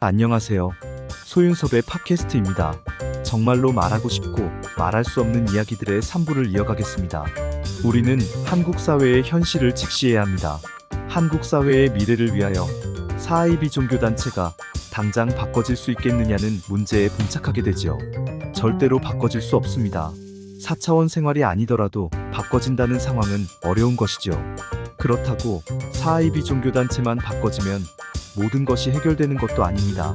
안녕하세요. 소윤섭의 팟캐스트입니다. 정말로 말하고 싶고 말할 수 없는 이야기들의 3부를 이어가겠습니다. 우리는 한국 사회의 현실을 직시해야 합니다. 한국 사회의 미래를 위하여 사이비 종교단체가 당장 바꿔질 수 있겠느냐는 문제에 봉착하게 되지요. 절대로 바꿔질 수 없습니다. 4차원 생활이 아니더라도 바꿔진다는 상황은 어려운 것이죠. 그렇다고 사이비 종교단체만 바꿔지면 모든 것이 해결되는 것도 아닙니다.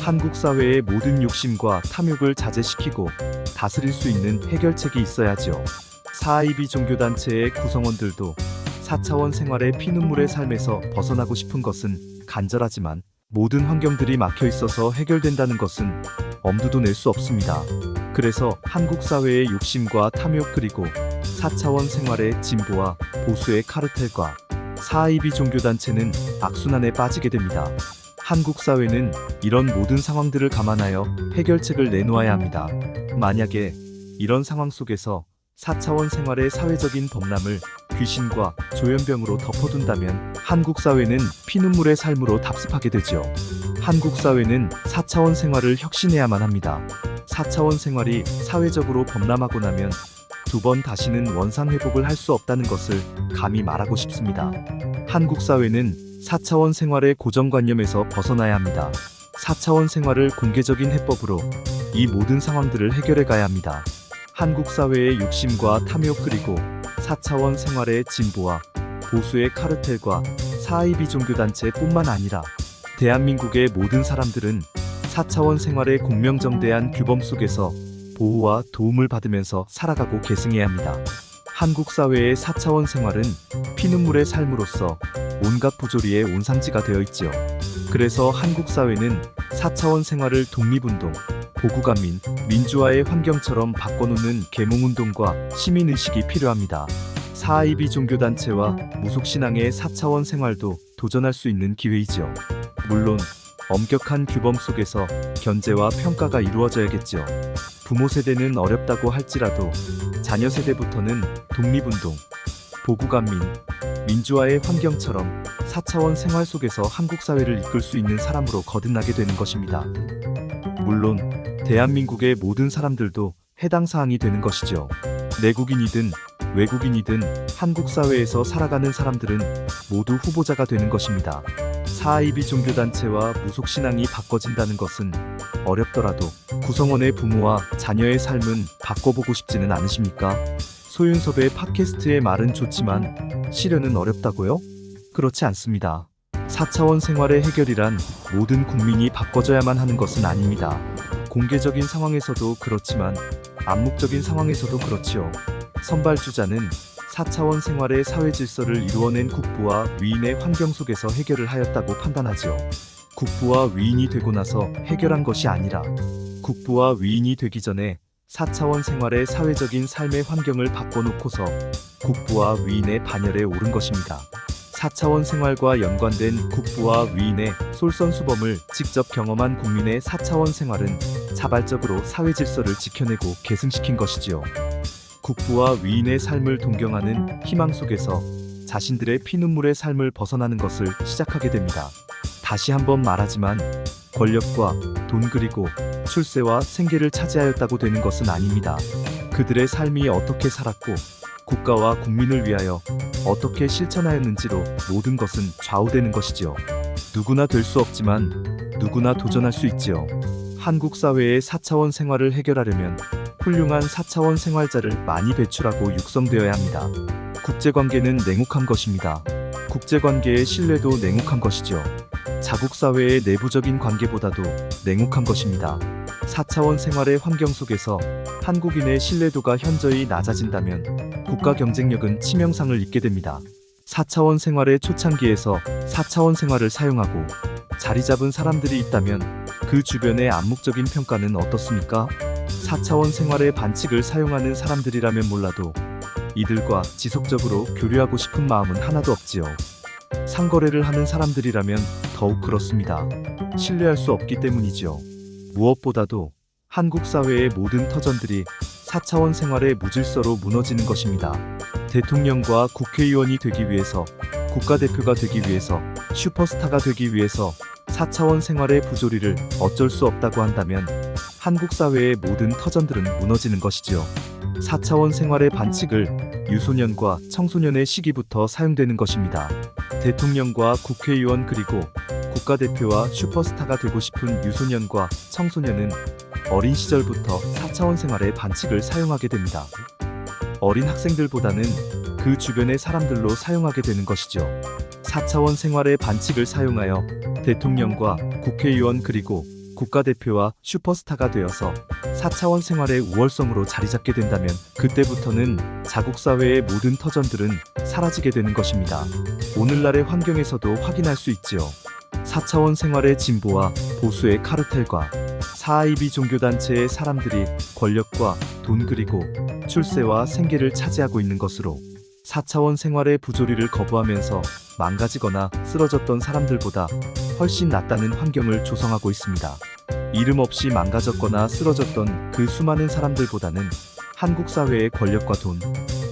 한국 사회의 모든 욕심과 탐욕을 자제시키고 다스릴 수 있는 해결책이 있어야죠. 사이비 종교단체의 구성원들도 4차원 생활의 피눈물의 삶에서 벗어나고 싶은 것은 간절하지만 모든 환경들이 막혀 있어서 해결된다는 것은 엄두도 낼 수 없습니다. 그래서 한국 사회의 욕심과 탐욕 그리고 4차원 생활의 진보와 보수의 카르텔과 사이비 종교단체는 악순환에 빠지게 됩니다. 한국 사회는 이런 모든 상황들을 감안하여 해결책을 내놓아야 합니다. 만약에 이런 상황 속에서 4차원 생활의 사회적인 범람을 귀신과 조현병으로 덮어둔다면 한국 사회는 피눈물의 삶으로 답습하게 되죠. 한국 사회는 4차원 생활을 혁신해야만 합니다. 4차원 생활이 사회적으로 범람하고 나면 두 번 다시는 원상회복을 할 수 없다는 것을 감히 말하고 싶습니다. 한국 사회는 4차원 생활의 고정관념에서 벗어나야 합니다. 4차원 생활을 공개적인 해법으로 이 모든 상황들을 해결해 가야 합니다. 한국 사회의 욕심과 탐욕 그리고 4차원 생활의 진보와 보수의 카르텔과 사이비 종교단체뿐만 아니라 대한민국의 모든 사람들은 4차원 생활의 공명정대한 규범 속에서 보호와 도움을 받으면서 살아가고 계승해야 합니다. 한국 사회의 4차원 생활은 피눈물의 삶으로서 온갖 부조리의 온상지가 되어 있지요. 그래서 한국 사회는 4차원 생활을 독립운동, 보국안민, 민주화의 환경처럼 바꿔놓는 계몽운동과 시민의식이 필요합니다. 사이비 종교단체와 무속신앙의 4차원 생활도 도전할 수 있는 기회이죠. 물론 엄격한 규범 속에서 견제와 평가가 이루어져야겠죠. 부모 세대는 어렵다고 할지라도 자녀 세대부터는 독립운동, 보국안민, 민주화의 환경처럼 4차원 생활 속에서 한국 사회를 이끌 수 있는 사람으로 거듭나게 되는 것입니다. 물론 대한민국의 모든 사람들도 해당 사항이 되는 것이죠. 내국인이든 외국인이든 한국 사회에서 살아가는 사람들은 모두 후보자가 되는 것입니다. 사이비 종교단체와 무속신앙이 바꿔진다는 것은 어렵더라도 구성원의 부모와 자녀의 삶은 바꿔보고 싶지는 않으십니까? 소윤섭의 팟캐스트의 말은 좋지만 실현은 어렵다고요? 그렇지 않습니다. 4차원 생활의 해결이란 모든 국민이 바꿔줘야만 하는 것은 아닙니다. 공개적인 상황에서도 그렇지만 암묵적인 상황에서도 그렇지요. 선발주자는 4차원 생활의 사회 질서를 이루어낸 국부와 위인의 환경 속에서 해결을 하였다고 판단하지요. 국부와 위인이 되고 나서 해결한 것이 아니라 국부와 위인이 되기 전에 4차원 생활의 사회적인 삶의 환경을 바꿔놓고서 국부와 위인의 반열에 오른 것입니다. 4차원 생활과 연관된 국부와 위인의 솔선수범을 직접 경험한 국민의 4차원 생활은 자발적으로 사회 질서를 지켜내고 계승시킨 것이지요. 국부와 위인의 삶을 동경하는 희망 속에서 자신들의 피눈물의 삶을 벗어나는 것을 시작하게 됩니다. 다시 한번 말하지만 권력과 돈 그리고 출세와 생계를 차지하였다고 되는 것은 아닙니다. 그들의 삶이 어떻게 살았고 국가와 국민을 위하여 어떻게 실천하였는지로 모든 것은 좌우되는 것이지요. 누구나 될 수 없지만 누구나 도전할 수 있지요. 한국 사회의 4차원 생활을 해결하려면 훌륭한 4차원 생활자를 많이 배출하고 육성되어야 합니다. 국제관계는 냉혹한 것입니다. 국제관계의 신뢰도 냉혹한 것이죠. 자국사회의 내부적인 관계보다도 냉혹한 것입니다. 4차원 생활의 환경 속에서 한국인의 신뢰도가 현저히 낮아진다면 국가 경쟁력은 치명상을 입게 됩니다. 4차원 생활의 초창기에서 4차원 생활을 사용하고 자리 잡은 사람들이 있다면 그 주변의 암묵적인 평가는 어떻습니까? 4차원 생활의 반칙을 사용하는 사람들이라면 몰라도 이들과 지속적으로 교류하고 싶은 마음은 하나도 없지요. 상거래를 하는 사람들이라면 더욱 그렇습니다. 신뢰할 수 없기 때문이지요. 무엇보다도 한국 사회의 모든 터전들이 4차원 생활의 무질서로 무너지는 것입니다. 대통령과 국회의원이 되기 위해서, 국가대표가 되기 위해서, 슈퍼스타가 되기 위해서 4차원 생활의 부조리를 어쩔 수 없다고 한다면 한국 사회의 모든 터전들은 무너지는 것이지요. 4차원 생활의 반칙을 유소년과 청소년의 시기부터 사용되는 것입니다. 대통령과 국회의원 그리고 국가대표와 슈퍼스타가 되고 싶은 유소년과 청소년은 어린 시절부터 4차원 생활의 반칙을 사용하게 됩니다. 어린 학생들보다는 그 주변의 사람들로 사용하게 되는 것이죠. 4차원 생활의 반칙을 사용하여 대통령과 국회의원 그리고 국가대표와 슈퍼스타가 되어서 4차원 생활의 우월성으로 자리잡게 된다면 그때부터는 자국 사회의 모든 터전들은 사라지게 되는 것입니다. 오늘날의 환경에서도 확인할 수 있지요. 4차원 생활의 진보와 보수의 카르텔과 4IB 종교단체의 사람들이 권력과 돈 그리고 출세와 생계를 차지하고 있는 것으로 4차원 생활의 부조리를 거부하면서 망가지거나 쓰러졌던 사람들보다 훨씬 낫다는 환경을 조성하고 있습니다. 이름 없이 망가졌거나 쓰러졌던 그 수많은 사람들보다는 한국 사회의 권력과 돈,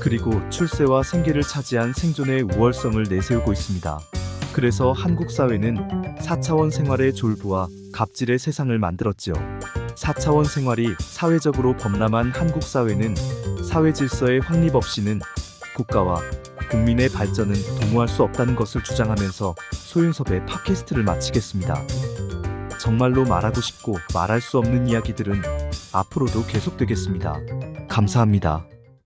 그리고 출세와 생계를 차지한 생존의 우월성을 내세우고 있습니다. 그래서 한국 사회는 4차원 생활의 졸부와 갑질의 세상을 만들었지요. 4차원 생활이 사회적으로 범람한 한국 사회는 사회 질서의 확립 없이는 국가와 국민의 발전은 도모할 수 없다는 것을 주장하면서 소윤섭의 팟캐스트를 마치겠습니다. 정말로 말하고 싶고 말할 수 없는 이야기들은 앞으로도 계속되겠습니다. 감사합니다.